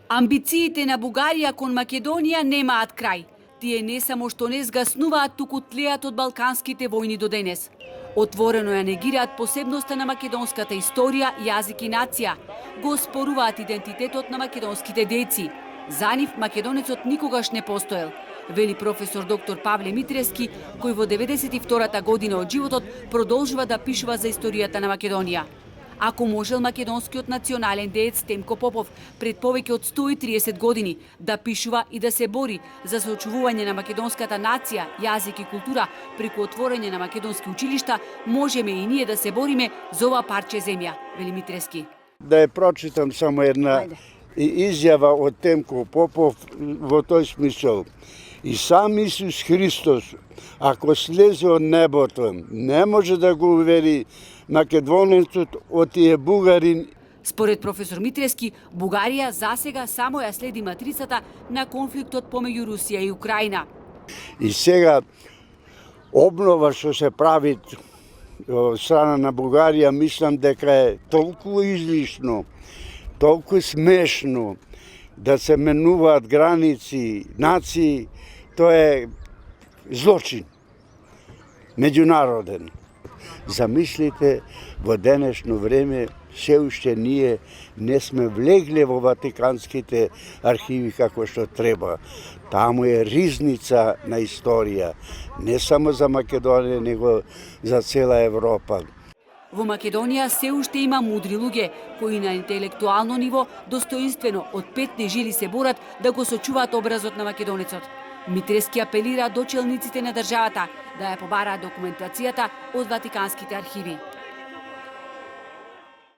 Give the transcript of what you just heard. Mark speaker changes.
Speaker 1: Амбициите на Бугарија кон Македонија немаат крај. Тие не само што не згаснуваат, туку тлеат од балканските војни до денес. Отворено ја негираат посебноста на македонската историја, јазик и нација. Го споруваат идентитетот на македонските деци. За нив македонецот никогаш не постоел, вели професор доктор Павле Митрески, кој во 92-та година од животот продолжува да пишува за историјата на Македонија. Ако можел македонскиот национален деец Темко Попов пред повеќе од 130 години да пишува и да се бори за соочувување на македонската нација, јазик и култура преку отворање на македонски училишта, можеме и ние да се бориме за ова парче земја, вели Митрески.
Speaker 2: Да ја прочитам само една изјава од Темко Попов во тој смисол. И сам Исус Христос, ако слезе од небото, не може да го увери македонецот од тие бугарин.
Speaker 1: Според професор Митрески, Бугарија засега само ја следи матрицата на конфликтот помеѓу Русија и Украина.
Speaker 2: И сега обнова што се прави од страна на Бугарија, мислам дека е толку излишно, толку смешно да се менуваат граници, нации, тоа е злочин меѓународен. Замислите, во денешно време се уште ние не сме влегле во ватиканските архиви како што треба. Таму е ризница на историја, не само за Македонија, него за цела Европа.
Speaker 1: Во Македонија се уште има мудри луѓе, кои на интелектуално ниво достоинствено од 5 нежели се борат да го сочуваат образот на македонецот. Митрески апелира до челниците на државата да ја побараат документацијата од ватиканските архиви.